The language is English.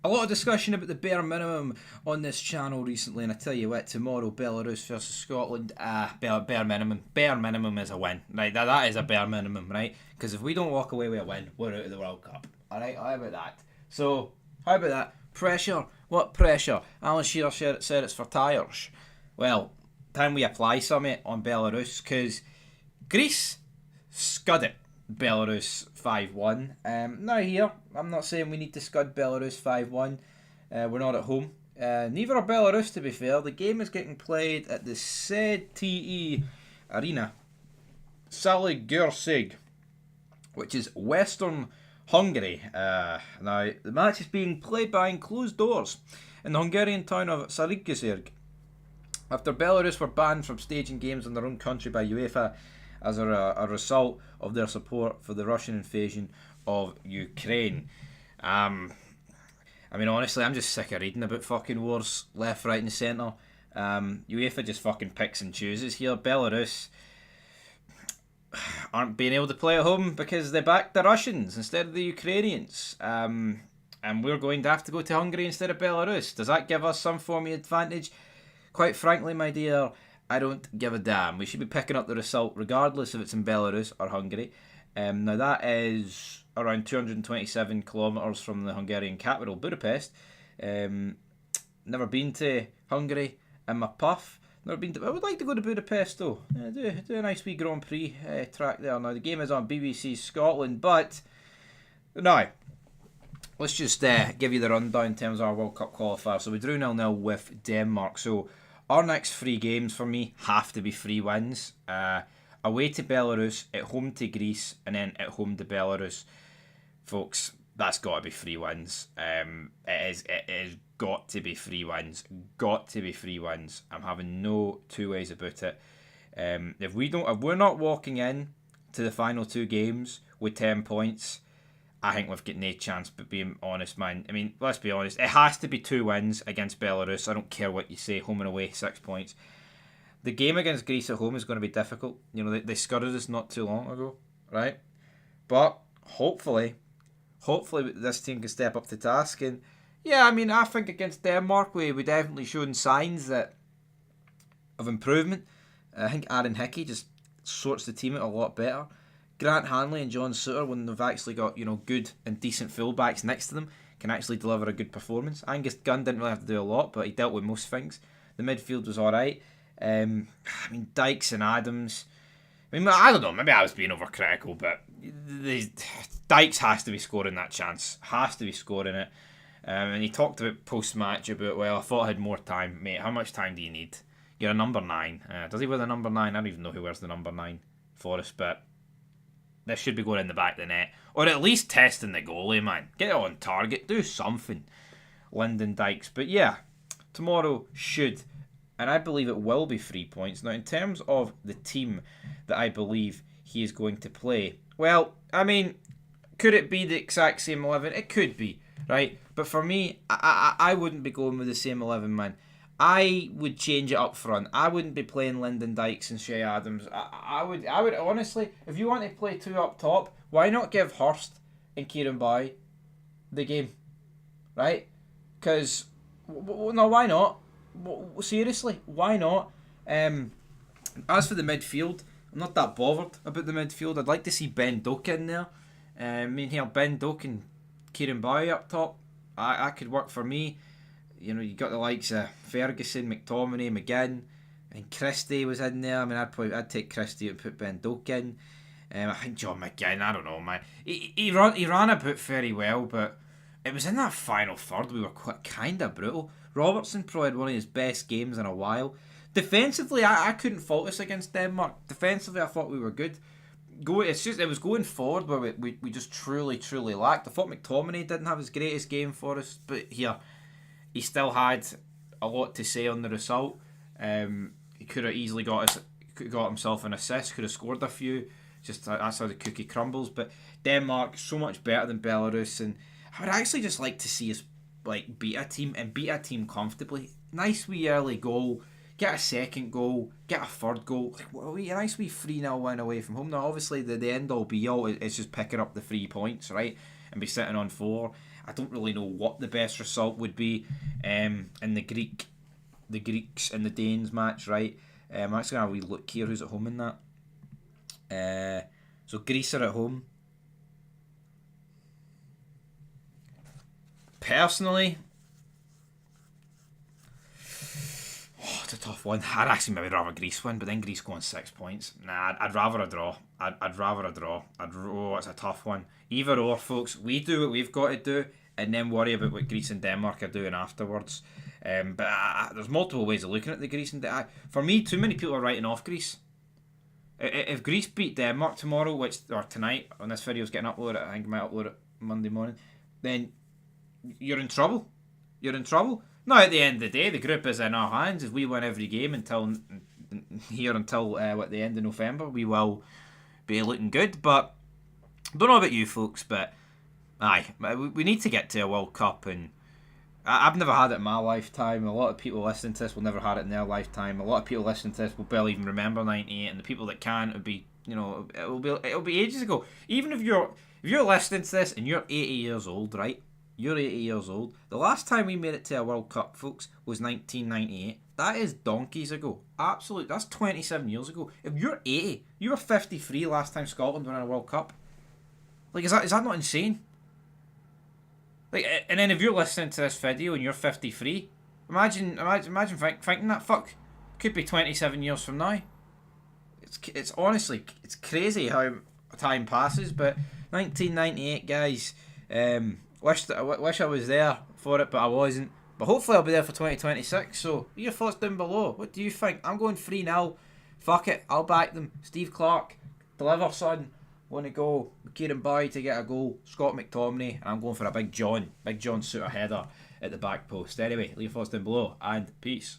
A lot of discussion about the bare minimum on this channel recently, and I tell you what, tomorrow Belarus versus Scotland, bare minimum. Bare minimum is a win, right? That is a bare minimum, right? Because if we don't walk away with a win, we're out of the World Cup. All right, how about that? So, how about that? Pressure? What pressure? Alan Shearer said it's for tyres. Well, time we apply something on Belarus, because Greece scud it. Belarus 5-1. Now here, I'm not saying we need to scud Belarus 5-1. We're not at home. Neither are Belarus, to be fair. The game is getting played at the ZTE Arena, Saligersig, which is Western Hungary. Now, the match is being played behind closed doors in the Hungarian town of Saligersig, after Belarus were banned from staging games in their own country by UEFA as a result of their support for the Russian invasion of Ukraine. I mean, honestly, I'm just sick of reading about fucking wars left, right and centre. UEFA just fucking picks and chooses here. Belarus aren't being able to play at home because they backed the Russians instead of the Ukrainians. And we're going to have to go to Hungary instead of Belarus. Does that give us some form of advantage? Quite frankly, my dear, I don't give a damn. We should be picking up the result regardless if it's in Belarus or Hungary. Now that is around 227 kilometres from the Hungarian capital, Budapest. Never been to Hungary in my puff. Never been to. I would like to go to Budapest though. Do a nice wee Grand Prix track there. Now the game is on BBC Scotland, but now let's just give you the rundown in terms of our World Cup qualifier. So we drew 0-0 with Denmark. So our next 3 games for me have to be 3 wins. Away to Belarus, at home to Greece, and then at home to Belarus. Folks, that's got to be 3 wins. It is got to be 3 wins. Got to be 3 wins. I'm having no two ways about it. If we're not walking in to the final 2 games with 10 points, I think we've got no chance, but being honest, man. I mean, let's be honest. It has to be 2 wins against Belarus. I don't care what you say, home and away, 6 points. The game against Greece at home is going to be difficult. You know, they scudded us not too long ago, right? But hopefully this team can step up to task. And yeah, I mean, I think against Denmark, we definitely shown signs of improvement. I think Aaron Hickey just sorts the team out a lot better. Grant Hanley and John Suter, when they've actually got, you know, good and decent fullbacks next to them, can actually deliver a good performance. Angus Gunn didn't really have to do a lot, but he dealt with most things. The midfield was alright. I mean, Dykes and Adams. I mean, I don't know, maybe I was being overcritical, but Dykes has to be scoring that chance. Has to be scoring it. And he talked about post-match about, well, I thought I had more time. Mate, how much time do you need? You're a number 9. Does he wear the number 9? I don't even know who wears the number 9 for us, but this should be going in the back of the net. Or at least testing the goalie, man. Get it on target. Do something. Lyndon Dykes. But yeah, tomorrow should, and I believe it will be 3 points. Now, in terms of the team that I believe he is going to play, well, I mean, could it be the exact same 11? It could be, right? But for me, I wouldn't be going with the same 11, man. I would change it up front. I wouldn't be playing Lyndon Dykes and Shea Adams. I would honestly, if you want to play 2 up top, why not give Hurst and Kieran Boy the game, right? Because no, why not? Seriously, why not? As for the midfield, I'm not that bothered about the midfield. I'd like to see Ben Doak in there. I mean, here Ben Doak and Kieran Boy up top. I could work for me. You know, you got the likes of Ferguson, McTominay, McGinn, and Christie was in there. I mean, I'd take Christie and put Ben Doak in. I think John McGinn, I don't know, man. He ran about very well, but it was in that final third we were kind of brutal. Robertson probably had one of his best games in a while. Defensively, I couldn't fault us against Denmark. Defensively, I thought we were good. It was going forward where we just truly lacked. I thought McTominay didn't have his greatest game for us, but here he still had a lot to say on the result. He could have easily got himself an assist, could have scored a few. Just that's how the cookie crumbles. But Denmark so much better than Belarus, and I would actually just like to see us like beat a team comfortably. Nice wee early goal, get a second goal, get a third goal. A nice wee 3-0 win away from home. Now obviously the end all be all is just picking up the 3 points, right, and be sitting on 4. I don't really know what the best result would be in the Greeks and the Danes match, right? I'm actually going to have a wee look here who's at home in that. So Greece are at home. Personally, it's a tough one. I'd actually maybe rather Greece win, but then Greece go on 6 points. Nah, I'd rather a draw. I'd rather a draw. It's a tough one. Either or, folks. We do what we've got to do, and then worry about what Greece and Denmark are doing afterwards. But there's multiple ways of looking at the Greece and Denmark. For me, too many people are writing off Greece. If Greece beat Denmark tomorrow, or tonight, when this video's getting uploaded, I think I might upload it Monday morning, then you're in trouble. You're in trouble. Now, at the end of the day, the group is in our hands. If we win every game until the end of November, we will be looking good. But I don't know about you folks, but we need to get to a World Cup, and I've never had it in my lifetime. A lot of people listening to this will never had it in their lifetime. A lot of people listening to this will barely even remember '98, and the people that can, it'll be ages ago. Even if you're listening to this and you're 80 years old, right? You're 80 years old. The last time we made it to a World Cup, folks, was 1998. That is donkeys ago. Absolutely. That's 27 years ago. If you're 80, you were 53 last time Scotland were in a World Cup. Like, is that not insane? Like, and then if you're listening to this video and you're 53, imagine thinking that. Fuck, could be 27 years from now. It's honestly, it's crazy how time passes. But 1998, guys. Wish I was there for it, but I wasn't. But hopefully I'll be there for 2026. So, your thoughts down below. What do you think? I'm going 3-0. Fuck it. I'll back them. Steve Clark, deliver, son. Want to go. Kieran Boyd to get a goal. Scott McTominay. And I'm going for a Big John Suter header at the back post. Anyway, leave your thoughts down below. And peace.